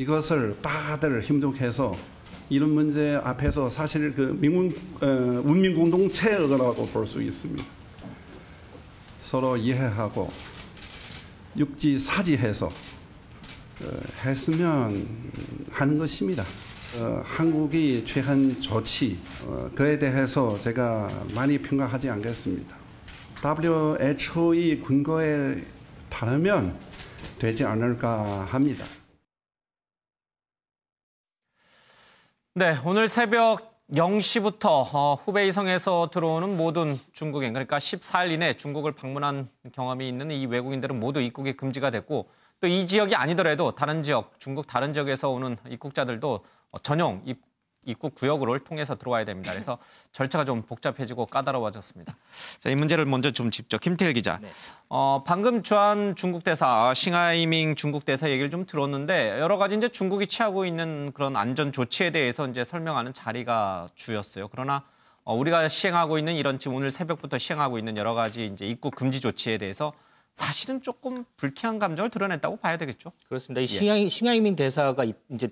이것을 다들 힘독해서 이런 문제 앞에서 사실 그 문민 공동체라고 볼 수 있습니다. 서로 이해하고 육지사지해서 했으면 하는 것입니다. 한국이 취한 조치 그에 대해서 제가 많이 평가하지 않겠습니다. WHO의 근거에 따르면 되지 않을까 합니다. 네, 오늘 새벽 0시부터 후베이성에서 들어오는 모든 중국인, 그러니까 14일 이내 중국을 방문한 경험이 있는 이 외국인들은 모두 입국이 금지가 됐고, 또 이 지역이 아니더라도 다른 지역, 중국 다른 지역에서 오는 입국자들도 전용 입국 구역을 통해서 들어와야 됩니다. 그래서 절차가 좀 복잡해지고 까다로워졌습니다. 자, 이 문제를 먼저 좀 짚죠. 김태일 기자. 네. 방금 주한 중국 대사, 싱하이밍 중국 대사 얘기를 좀 들었는데 여러 가지 이제 중국이 취하고 있는 그런 안전 조치에 대해서 이제 설명하는 자리가 주였어요. 그러나 우리가 시행하고 있는 이런 지금 오늘 새벽부터 시행하고 있는 여러 가지 이제 입국 금지 조치에 대해서 사실은 조금 불쾌한 감정을 드러냈다고 봐야 되겠죠. 그렇습니다. 이 싱하이밍 대사가 이제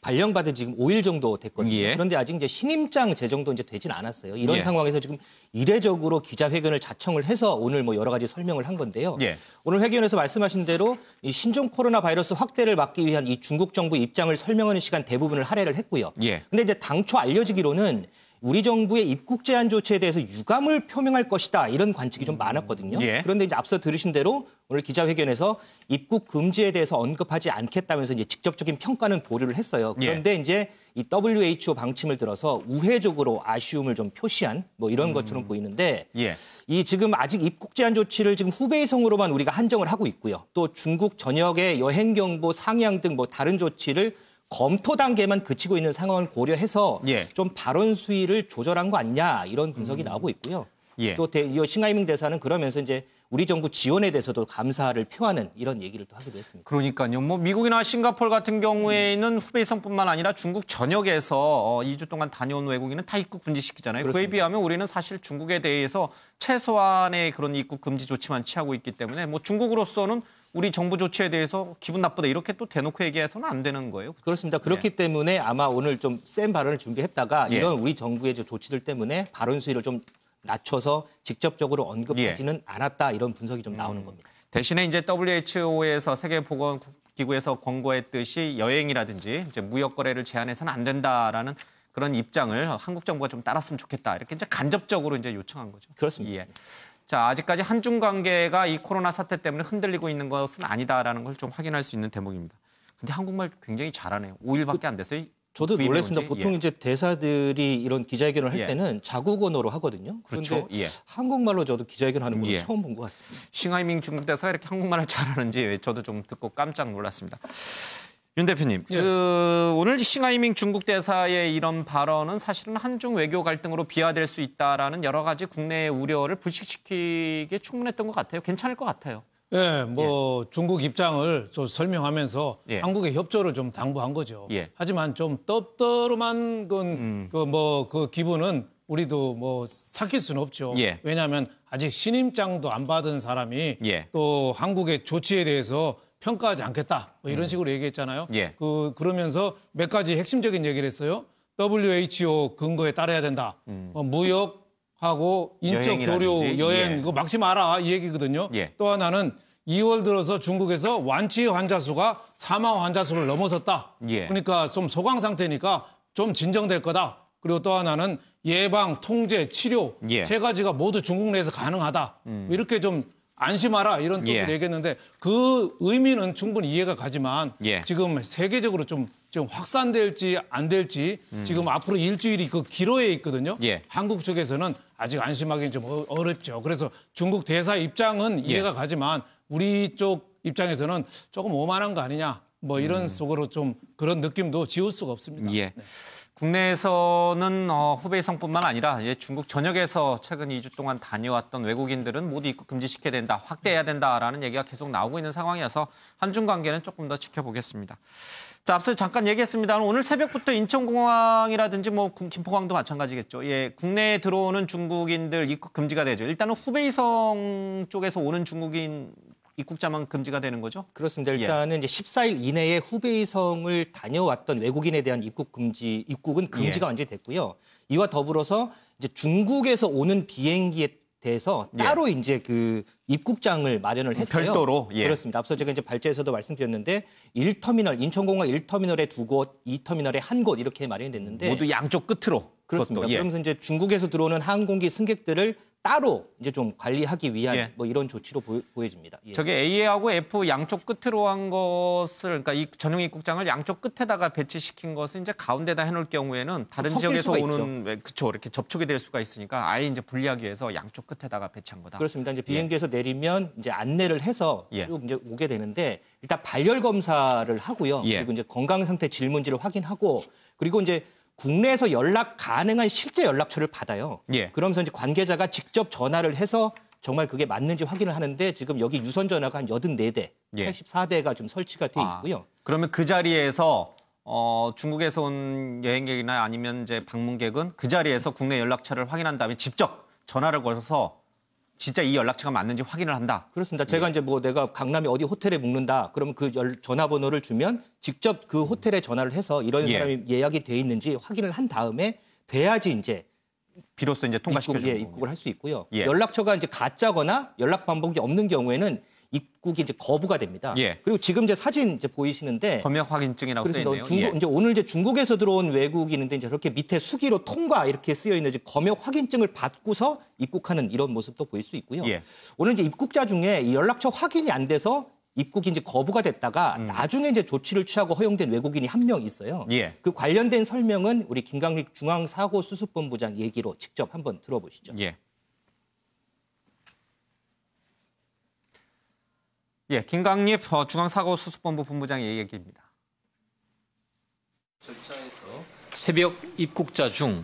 발령받은 지금 5일 정도 됐거든요. 예. 그런데 아직 이제 신임장 제정도 이제 되진 않았어요. 이런 상황에서 지금 이례적으로 기자회견을 자청을 해서 오늘 뭐 여러 가지 설명을 한 건데요. 오늘 회견에서 말씀하신 대로 이 신종 코로나 바이러스 확대를 막기 위한 이 중국 정부 입장을 설명하는 시간 대부분을 할애를 했고요. 근데 이제 당초 알려지기로는 우리 정부의 입국 제한 조치에 대해서 유감을 표명할 것이다, 이런 관측이 좀 많았거든요. 그런데 이제 앞서 들으신 대로 오늘 기자회견에서 입국 금지에 대해서 언급하지 않겠다면서 이제 직접적인 평가는 보류를 했어요. 그런데 이제 이 WHO 방침을 들어서 우회적으로 아쉬움을 좀 표시한 뭐 이런 것처럼 보이는데 이 지금 아직 입국 제한 조치를 지금 후베이성으로만 우리가 한정을 하고 있고요. 또 중국 전역의 여행 경보 상향 등 뭐 다른 조치를 검토 단계만 그치고 있는 상황을 고려해서 좀 발언 수위를 조절한 거 아니냐, 이런 분석이 나오고 있고요. 또 싱하이밍 대사는 그러면서 이제 우리 정부 지원에 대해서도 감사를 표하는 이런 얘기를 또 하기도 했습니다. 그러니까요. 뭐 미국이나 싱가포르 같은 경우에는 후베이성뿐만 아니라 중국 전역에서 2주 동안 다녀온 외국인은 다 입국 금지시키잖아요. 그렇습니다. 그에 비하면 우리는 사실 중국에 대해서 최소한의 그런 입국 금지 조치만 취하고 있기 때문에 뭐 중국으로서는 우리 정부 조치에 대해서 기분 나쁘다 이렇게 또 대놓고 얘기해서는 안 되는 거예요. 그렇죠? 그렇습니다. 그렇기 때문에 아마 오늘 좀 센 발언을 준비했다가 이런 우리 정부의 조치들 때문에 발언 수위를 좀 낮춰서 직접적으로 언급하지는 않았다, 이런 분석이 좀 나오는 겁니다. 대신에 이제 WHO에서 세계보건기구에서 권고했듯이 여행이라든지 이제 무역 거래를 제한해서는 안 된다라는 그런 입장을 한국 정부가 좀 따랐으면 좋겠다, 이렇게 이제 간접적으로 이제 요청한 거죠. 그렇습니다. 자, 아직까지 한중 관계가 이 코로나 사태 때문에 흔들리고 있는 것은 아니다라는 걸 좀 확인할 수 있는 대목입니다. 근데 한국말 굉장히 잘하네요. 5일밖에 안 됐어요. 저도 놀랐습니다. 보통 이제 대사들이 이런 기자회견을 할 때는 자국 언어로 하거든요. 그렇죠. 한국말로 저도 기자회견하는 건 처음 본 것 같습니다. 싱하이밍 중국 대사가 이렇게 한국말을 잘하는지 저도 좀 듣고 깜짝 놀랐습니다. 윤 대표님, 오늘 싱하이밍 중국 대사의 이런 발언은 사실은 한중 외교 갈등으로 비화될 수 있다라는 여러 가지 국내의 우려를 불식시키기에 충분했던 것 같아요. 괜찮을 것 같아요. 중국 입장을 좀 설명하면서 한국의 협조를 좀 당부한 거죠. 하지만 좀 떡떠름한 그 기분은 우리도 뭐 삭힐 수는 없죠. 왜냐하면 아직 신임장도 안 받은 사람이 또 한국의 조치에 대해서 평가하지 않겠다, 뭐 이런 식으로 얘기했잖아요. 그러면서 몇 가지 핵심적인 얘기를 했어요. WHO 근거에 따라야 된다. 무역하고 인적 교류, 여행 그거 막지 마라, 이 얘기거든요. 또 하나는 2월 들어서 중국에서 완치 환자 수가 사망 환자 수를 넘어섰다. 그러니까 좀 소강 상태니까 좀 진정될 거다. 그리고 또 하나는 예방, 통제, 치료 세 가지가 모두 중국 내에서 가능하다. 이렇게 좀 안심하라, 이런 뜻으로 얘기했는데 그 의미는 충분히 이해가 가지만 지금 세계적으로 좀 확산될지 안 될지 지금 앞으로 일주일이 그 기로에 있거든요. 한국 쪽에서는 아직 안심하기는 좀 어렵죠. 그래서 중국 대사 입장은 이해가 가지만 우리 쪽 입장에서는 조금 오만한 거 아니냐, 뭐 이런 속으로 좀 그런 느낌도 지울 수가 없습니다. 국내에서는 후베이성뿐만 아니라 중국 전역에서 최근 2주 동안 다녀왔던 외국인들은 모두 입국 금지시켜야 된다, 확대해야 된다라는 얘기가 계속 나오고 있는 상황이어서 한중 관계는 조금 더 지켜보겠습니다. 자, 앞서 잠깐 얘기했습니다. 오늘 새벽부터 인천공항이라든지 뭐 김포공항도 마찬가지겠죠. 국내에 들어오는 중국인들 입국 금지가 되죠. 일단은 후베이성 쪽에서 오는 중국인 입국자만 금지가 되는 거죠? 그렇습니다. 일단은 이제 14일 이내에 후베이성을 다녀왔던 외국인에 대한 입국은 금지가 완전히 됐고요. 이와 더불어서 이제 중국에서 오는 비행기에 대해서 따로 이제 그 입국장을 마련을 했어요. 별도로. 그렇습니다. 앞서 제가 이제 발제에서도 말씀드렸는데 1터미널, 인천공항 1터미널에 2곳, 2터미널에 1곳 이렇게 마련이 됐는데 모두 양쪽 끝으로. 그렇습니다. 그러면서 이제 중국에서 들어오는 항공기 승객들을 따로 이제 좀 관리하기 위한 뭐 이런 조치로 보여집니다. 저게 A하고 F 양쪽 끝으로 한 것을 그러니까 이 전용 입국장을 양쪽 끝에다가 배치시킨 것을 이제 가운데다 해놓을 경우에는 다른 지역에서 오는 그쵸 이렇게 접촉이 될 수가 있으니까 아예 이제 분리하기 위해서 양쪽 끝에다가 배치한 거다. 그렇습니다. 이제 비행기에서 내리면 이제 안내를 해서 쭉 이제 오게 되는데 일단 발열 검사를 하고요. 그리고 이제 건강 상태 질문지를 확인하고 그리고 이제 국내에서 연락 가능한 실제 연락처를 받아요. 그러면서 이제 관계자가 직접 전화를 해서 정말 그게 맞는지 확인을 하는데 지금 여기 유선 전화가 한 84대, 84대가 좀 설치가 돼 있고요. 그러면 그 자리에서 중국에서 온 여행객이나 아니면 이제 방문객은 그 자리에서 국내 연락처를 확인한 다음에 직접 전화를 걸어서 진짜 이 연락처가 맞는지 확인을 한다. 그렇습니다. 제가 이제 뭐 내가 강남에 어디 호텔에 묵는다. 그러면 그 전화번호를 주면 직접 그 호텔에 전화를 해서 이런 사람이 예약이 돼 있는지 확인을 한 다음에 돼야지 이제 비로소 이제 통과시켜주는 입국을 할 수 있고요. 연락처가 이제 가짜거나 연락 방법이 없는 경우에는 입국이 이제 거부가 됩니다. 그리고 지금 이제 사진 이제 보이시는데 검역 확인증이라고 써 있네요. 이제 오늘 이제 중국에서 들어온 외국인인데 이제 그렇게 밑에 수기로 통과 이렇게 쓰여 있는 검역 확인증을 받고서 입국하는 이런 모습도 보일 수 있고요. 오늘 이제 입국자 중에 이 연락처 확인이 안 돼서 입국이 이제 거부가 됐다가 나중에 이제 조치를 취하고 허용된 외국인이 한 명 있어요. 그 관련된 설명은 우리 김강립 중앙사고수습본부장 얘기로 직접 한번 들어보시죠. 김강립 중앙사고수습본부 본부장의 얘기입니다. 절차에서 새벽 입국자 중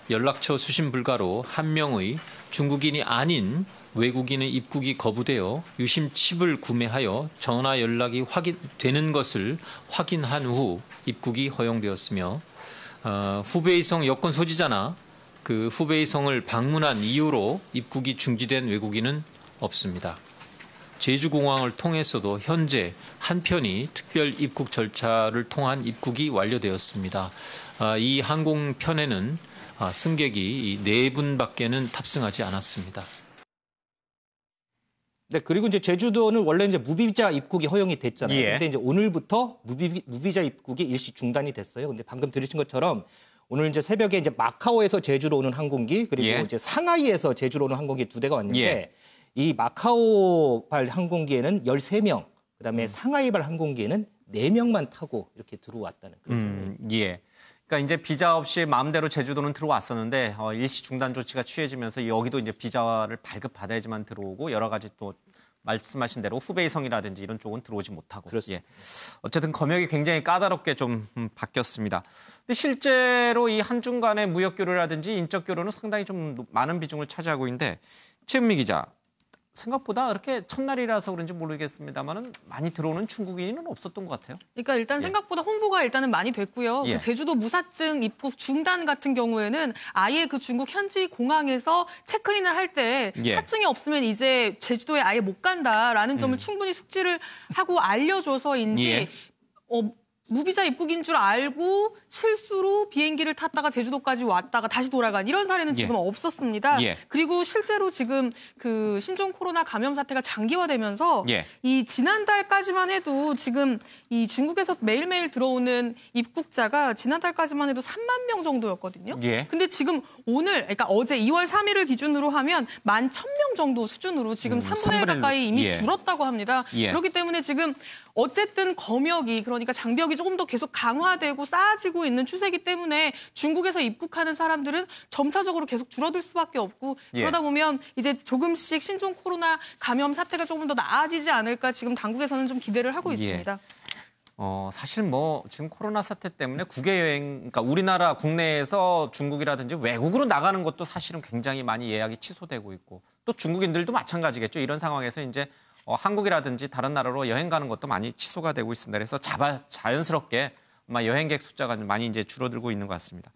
연락처 수신 불가로 한 명의 중국인이 아닌 외국인의 입국이 거부되어 유심 칩을 구매하여 전화 연락이 확인되는 것을 확인한 후 입국이 허용되었으며 후베이성 여권 소지자나 그 후베이성을 방문한 이유로 입국이 중지된 외국인은 없습니다. 제주공항을 통해서도 현재 한 편이 특별 입국 절차를 통한 입국이 완료되었습니다. 이 항공편에는 승객이 4분밖에는 탑승하지 않았습니다. 네, 그리고 이제 제주도는 원래 이제 무비자 입국이 허용이 됐잖아요. 근데 이제 오늘부터 무비자 입국이 일시 중단이 됐어요. 근데 방금 들으신 것처럼 오늘 이제 새벽에 이제 마카오에서 제주로 오는 항공기 그리고 이제 상하이에서 제주로 오는 항공기 2대가 왔는데 이 마카오발 항공기에는 13명, 그다음에 상하이발 항공기에는 4명만 타고 이렇게 들어왔다는 그런 그러니까 이제 비자 없이 마음대로 제주도는 들어왔었는데 일시 중단 조치가 취해지면서 여기도 이제 비자를 발급받아야지만 들어오고 여러 가지 또 말씀하신 대로 후베이성이라든지 이런 쪽은 들어오지 못하고. 어쨌든 검역이 굉장히 까다롭게 좀 바뀌었습니다. 근데 실제로 이 한중 간의 무역 교류라든지 인적 교류는 상당히 좀 많은 비중을 차지하고 있는데 최은미 기자. 생각보다 그렇게 첫날이라서 그런지 모르겠습니다만은 많이 들어오는 중국인은 없었던 것 같아요. 그러니까 일단 생각보다 홍보가 일단은 많이 됐고요. 그 제주도 무사증 입국 중단 같은 경우에는 아예 그 중국 현지 공항에서 체크인을 할 때 사증이 없으면 이제 제주도에 아예 못 간다라는 점을 충분히 숙지를 하고 알려줘서인지 무비자 입국인 줄 알고 실수로 비행기를 탔다가 제주도까지 왔다가 다시 돌아간 이런 사례는 지금 없었습니다. 그리고 실제로 지금 그 신종 코로나 감염 사태가 장기화되면서 이 지난달까지만 해도 지금 이 중국에서 매일매일 들어오는 입국자가 지난달까지만 해도 3만 명 정도였거든요. 근데 지금 오늘 그러니까 어제 2월 3일을 기준으로 하면 11,000명 정도 수준으로 지금 3분의 1 가까이 이미 줄었다고 합니다. 그렇기 때문에 지금 어쨌든 검역이 그러니까 장벽이 조금 더 계속 강화되고 쌓아지고 있는 추세이기 때문에 중국에서 입국하는 사람들은 점차적으로 계속 줄어들 수밖에 없고 그러다 보면 이제 조금씩 신종 코로나 감염 사태가 조금 더 나아지지 않을까 지금 당국에서는 좀 기대를 하고 있습니다. 사실 뭐 지금 코로나 사태 때문에 국외 여행, 그러니까 우리나라 국내에서 중국이라든지 외국으로 나가는 것도 사실은 굉장히 많이 예약이 취소되고 있고 또 중국인들도 마찬가지겠죠. 이런 상황에서 이제 한국이라든지 다른 나라로 여행 가는 것도 많이 취소가 되고 있습니다. 그래서 자연스럽게 아마 여행객 숫자가 많이 이제 줄어들고 있는 것 같습니다.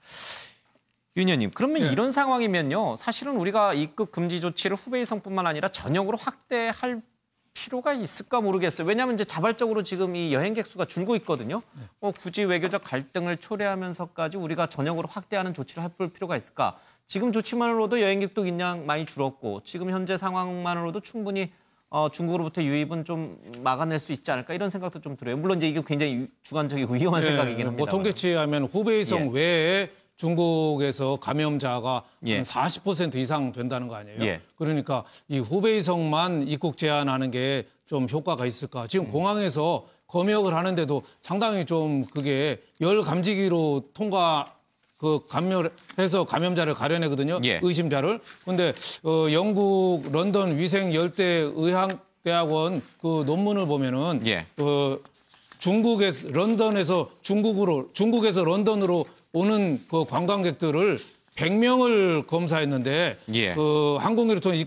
윤 의원님, 그러면 이런 상황이면요, 사실은 우리가 입국 금지 조치를 후베이성뿐만 아니라 전역으로 확대할 필요가 있을까 모르겠어요. 왜냐하면 이제 자발적으로 지금 이 여행객 수가 줄고 있거든요. 굳이 외교적 갈등을 초래하면서까지 우리가 전역으로 확대하는 조치를 할 필요가 있을까? 지금 조치만으로도 여행객도 그냥 많이 줄었고 지금 현재 상황만으로도 충분히 중국으로부터 유입은 좀 막아낼 수 있지 않을까 이런 생각도 좀 들어요. 물론 이제 이게 굉장히 주관적이고 위험한 생각이긴 합니다. 뭐 통계치하면 후베이성 외에 중국에서 감염자가 한 40% 이상 된다는 거 아니에요? 그러니까 이 후베이성만 입국 제한하는 게 좀 효과가 있을까? 지금 공항에서 검역을 하는데도 상당히 좀 그게 열 감지기로 감염해서 감염자를 가려내거든요. 의심자를. 근데 영국 런던 위생 열대 의학대학원 그 논문을 보면은 중국에서 런던으로 오는 그 관광객들을 100명을 검사했는데 그 항공기를 통해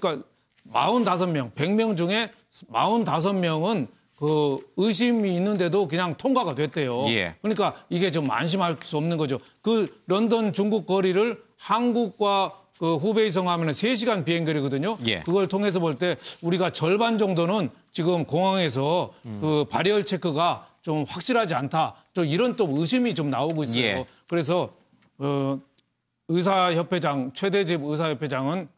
45명, 100명 중에 45명은 그 의심이 있는데도 그냥 통과가 됐대요. 그러니까 이게 좀 안심할 수 없는 거죠. 그 런던 중국 거리를 한국과 그 후베이성 하면은 3시간 비행거리거든요. 그걸 통해서 볼 때 우리가 절반 정도는 지금 공항에서 그 발열 체크가 좀 확실하지 않다. 또 이런 또 의심이 좀 나오고 있어요. 그래서 의사협회장 최대집 의사협회장은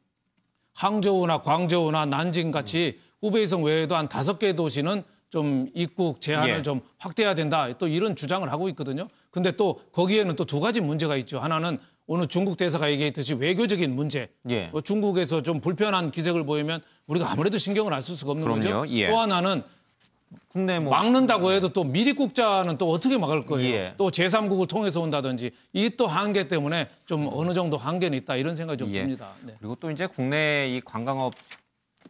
항저우나 광저우나 난징 같이 후베이성 외에도 한 5개 도시는 좀 입국 제한을 좀 확대해야 된다. 또 이런 주장을 하고 있거든요. 근데 또 거기에는 또 2가지 문제가 있죠. 하나는 오늘 중국 대사가 얘기했듯이 외교적인 문제. 중국에서 좀 불편한 기색을 보이면 우리가 아무래도 신경을 안 쓸 수가 없는 거죠. 또 하나는 국내 막는다고 해도 또 미입국자는 또 어떻게 막을 거예요? 또 제3국을 통해서 온다든지 이 또 한계 때문에 좀 어느 정도 한계는 있다 이런 생각이 좀 듭니다. 그리고 또 이제 국내 이 관광업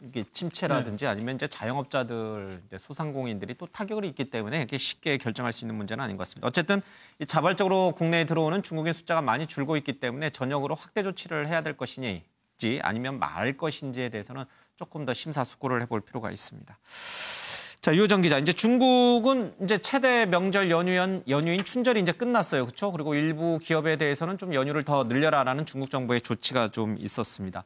이게 침체라든지 아니면 이제 자영업자들, 소상공인들이 또 타격을 입기 때문에 이렇게 쉽게 결정할 수 있는 문제는 아닌 것 같습니다. 어쨌든 자발적으로 국내에 들어오는 중국인 숫자가 많이 줄고 있기 때문에 전역으로 확대 조치를 해야 될 것인지 아니면 말 것인지에 대해서는 조금 더 심사숙고를 해볼 필요가 있습니다. 자, 유호정 기자, 이제 중국은 이제 최대 명절 연휴인 춘절이 이제 끝났어요, 그렇죠? 그리고 일부 기업에 대해서는 좀 연휴를 더 늘려라라는 중국 정부의 조치가 좀 있었습니다.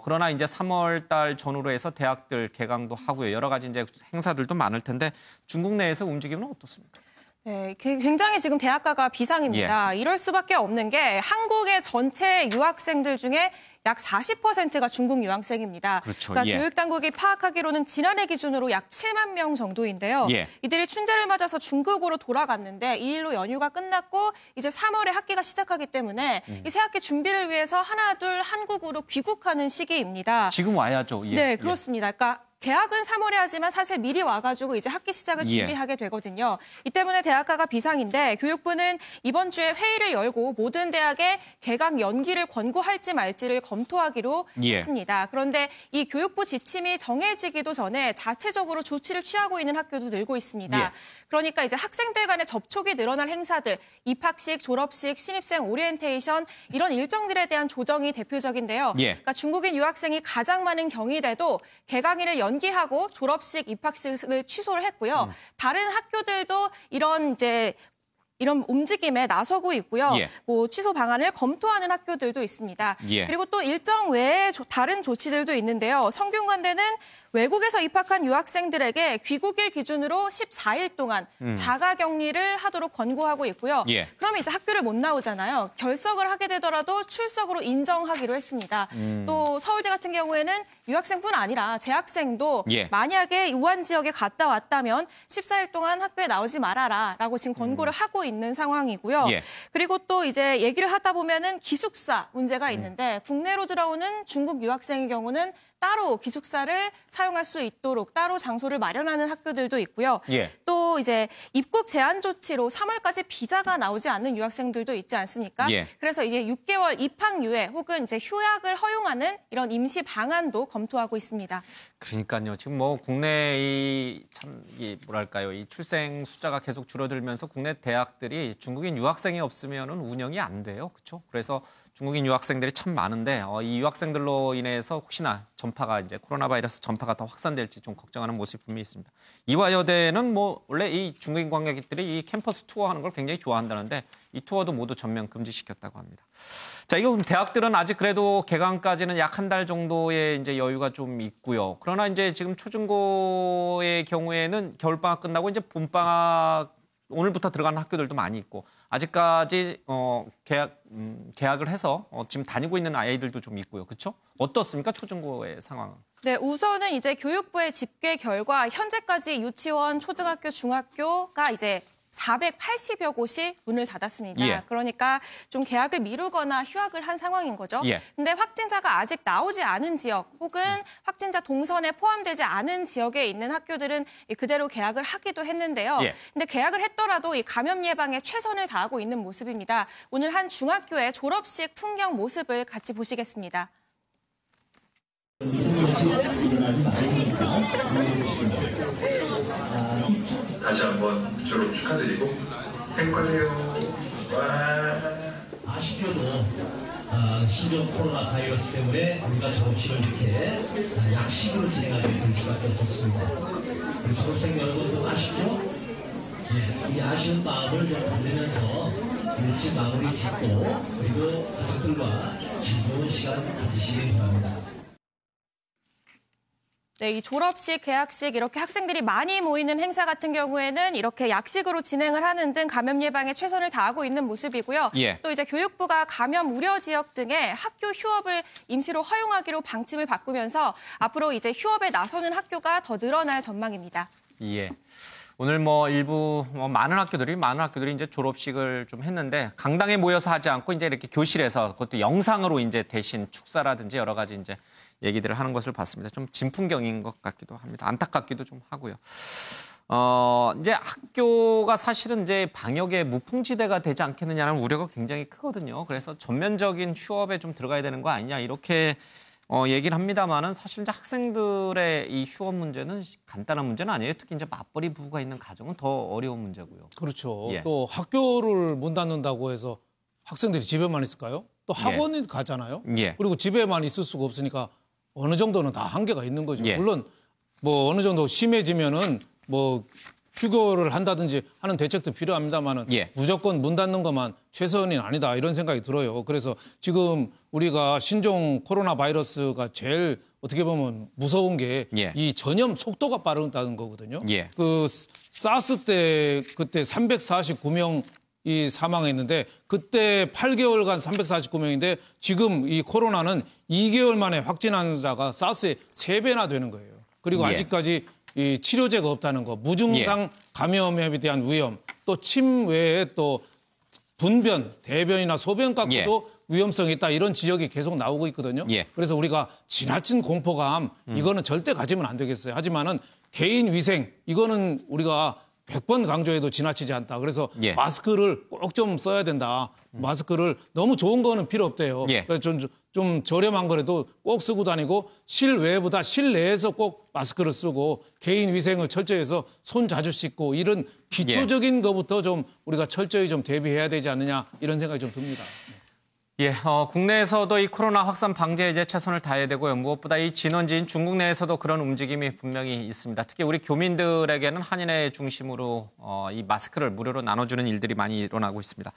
그러나 이제 3월 달 전후로 해서 대학들 개강도 하고요. 여러 가지 이제 행사들도 많을 텐데 중국 내에서 움직임은 어떻습니까? 네, 굉장히 지금 대학가가 비상입니다. 이럴 수밖에 없는 게 한국의 전체 유학생들 중에 약 40%가 중국 유학생입니다. 그렇죠. 그러니까 교육당국이 파악하기로는 지난해 기준으로 약 7만 명 정도인데요. 이들이 춘제를 맞아서 중국으로 돌아갔는데 이 일로 연휴가 끝났고 이제 3월에 학기가 시작하기 때문에 이 새학기 준비를 위해서 하나둘 한국으로 귀국하는 시기입니다. 지금 와야죠. 네, 그렇습니다. 그러니까 개학은 3월에 하지만 사실 미리 와가지고 이제 학기 시작을 준비하게 되거든요. 이 때문에 대학가가 비상인데 교육부는 이번 주에 회의를 열고 모든 대학에 개강 연기를 권고할지 말지를 검토하기로 했습니다. 그런데 이 교육부 지침이 정해지기도 전에 자체적으로 조치를 취하고 있는 학교도 늘고 있습니다. 그러니까 이제 학생들 간의 접촉이 늘어날 행사들, 입학식, 졸업식, 신입생 오리엔테이션 이런 일정들에 대한 조정이 대표적인데요. 그러니까 중국인 유학생이 가장 많은 경희대도 개강일을 연기하고 졸업식, 입학식을 취소를 했고요. 다른 학교들도 이런 움직임에 나서고 있고요. 뭐 취소 방안을 검토하는 학교들도 있습니다. 그리고 또 일정 외에 다른 조치들도 있는데요. 성균관대는 외국에서 입학한 유학생들에게 귀국일 기준으로 14일 동안 자가격리를 하도록 권고하고 있고요. 그러면 이제 학교를 못 나오잖아요. 결석을 하게 되더라도 출석으로 인정하기로 했습니다. 또 서울대 같은 경우에는 유학생뿐 아니라 재학생도 만약에 우한 지역에 갔다 왔다면 14일 동안 학교에 나오지 말아라라고 지금 권고를 하고 있는 상황이고요. 그리고 또 이제 얘기를 하다 보면은 기숙사 문제가 있는데 국내로 들어오는 중국 유학생의 경우는 따로 기숙사를 사용할 수 있도록 따로 장소를 마련하는 학교들도 있고요. 또 이제 입국 제한 조치로 3월까지 비자가 나오지 않는 유학생들도 있지 않습니까? 그래서 이제 6개월 입학유예 혹은 이제 휴학을 허용하는 이런 임시 방안도 검토하고 있습니다. 그러니까요. 지금 뭐 국내 이 출생 숫자가 계속 줄어들면서 국내 대학 대학들이 중국인 유학생이 없으면은 운영이 안 돼요. 그렇죠? 그래서 중국인 유학생들이 참 많은데 이 유학생들로 인해서 혹시나 전파가 이제 코로나 바이러스 전파가 더 확산될지 좀 걱정하는 모습이 분명히 있습니다. 이화여대는 뭐 원래 이 중국인 관객들이 이 캠퍼스 투어하는 걸 굉장히 좋아한다는데 이 투어도 모두 전면 금지시켰다고 합니다. 자, 이거 대학들은 아직 그래도 개강까지는 약 한 달 정도의 이제 여유가 좀 있고요. 그러나 이제 지금 초중고의 경우에는 겨울방학 끝나고 이제 봄방학 오늘부터 들어가는 학교들도 많이 있고 아직까지 개학을 해서 지금 다니고 있는 아이들도 좀 있고요. 그렇죠? 어떻습니까? 초중고의 상황은? 네, 우선은 이제 교육부의 집계 결과 현재까지 유치원, 초등학교, 중학교가 이제 480여 곳이 문을 닫았습니다. 예. 그러니까 좀 개학을 미루거나 휴학을 한 상황인 거죠. 예. 근데 확진자가 아직 나오지 않은 지역 혹은 확진자 동선에 포함되지 않은 지역에 있는 학교들은 그대로 개학을 하기도 했는데요. 예. 근데 개학을 했더라도 이 감염 예방에 최선을 다하고 있는 모습입니다. 오늘 한 중학교의 졸업식 풍경 모습을 같이 보시겠습니다. 다시 한번 졸업 축하드리고 행복하세요. 와. 아쉽게도 신종 코로나 바이러스 때문에 우리가 졸업식을 이렇게 약식으로 진행하게 될 수밖에 없었습니다. 우리 졸업생 여러분 좀 아쉽죠? 예, 이 아쉬운 마음을 좀 달래면서 일찍 마무리 짓고 그리고 가족들과 즐거운 시간 가지시기 바랍니다. 네, 이 졸업식, 개학식 이렇게 학생들이 많이 모이는 행사 같은 경우에는 이렇게 약식으로 진행을 하는 등 감염 예방에 최선을 다하고 있는 모습이고요. 예. 또 이제 교육부가 감염 우려 지역 등에 학교 휴업을 임시로 허용하기로 방침을 바꾸면서 앞으로 이제 휴업에 나서는 학교가 더 늘어날 전망입니다. 예. 오늘 일부 많은 학교들이 이제 졸업식을 좀 했는데 강당에 모여서 하지 않고 이제 이렇게 교실에서 그것도 영상으로 이제 대신 축사라든지 여러 가지 이제 얘기들을 하는 것을 봤습니다. 좀 진풍경인 것 같기도 합니다. 안타깝기도 좀 하고요. 이제 학교가 사실은 이제 방역의 무풍지대가 되지 않겠느냐는 우려가 굉장히 크거든요. 그래서 전면적인 휴업에 좀 들어가야 되는 거 아니냐 이렇게 얘기를 합니다만은 사실 이제 학생들의 이 휴업 문제는 간단한 문제는 아니에요. 특히 이제 맞벌이 부부가 있는 가정은 더 어려운 문제고요. 그렇죠. 예. 또 학교를 문 닫는다고 해서 학생들이 집에만 있을까요? 또 학원이 가잖아요. 예. 그리고 집에만 있을 수가 없으니까 어느 정도는 다 한계가 있는 거죠. 예. 물론 어느 정도 심해지면은 휴교를 한다든지 하는 대책도 필요합니다만은 예. 무조건 문 닫는 것만 최선이 아니다 이런 생각이 들어요. 그래서 지금 우리가 신종 코로나 바이러스가 제일 어떻게 보면 무서운 게 이 전염 속도가 빠르다는 거거든요. 예. 사스 때 그때 349명 이 사망했는데 그때 8개월간 349명인데 지금 이 코로나는 2개월 만에 확진 환자가 사스의 3배나 되는 거예요. 그리고 아직까지 이 치료제가 없다는 거, 무증상 감염에 대한 위험, 또 침 외에 또 분변, 대변이나 소변 갖고도 위험성이 있다 이런 지적이 계속 나오고 있거든요. 그래서 우리가 지나친 공포감 이거는 절대 가지면 안 되겠어요. 하지만은 개인 위생 이거는 우리가 100번 강조해도 지나치지 않다. 그래서 마스크를 꼭 좀 써야 된다. 마스크를 너무 좋은 거는 필요 없대요. 그래서 좀 저렴한 거라도 꼭 쓰고 다니고 실외보다 실내에서 꼭 마스크를 쓰고 개인 위생을 철저히 해서 손 자주 씻고 이런 기초적인 것부터 좀 우리가 철저히 좀 대비해야 되지 않느냐 이런 생각이 좀 듭니다. 예, 국내에서도 이 코로나 확산 방지에 이제 최선을 다해야 되고요. 무엇보다 이 진원지인 중국 내에서도 그런 움직임이 분명히 있습니다. 특히 우리 교민들에게는 한인회 중심으로 이 마스크를 무료로 나눠주는 일들이 많이 일어나고 있습니다.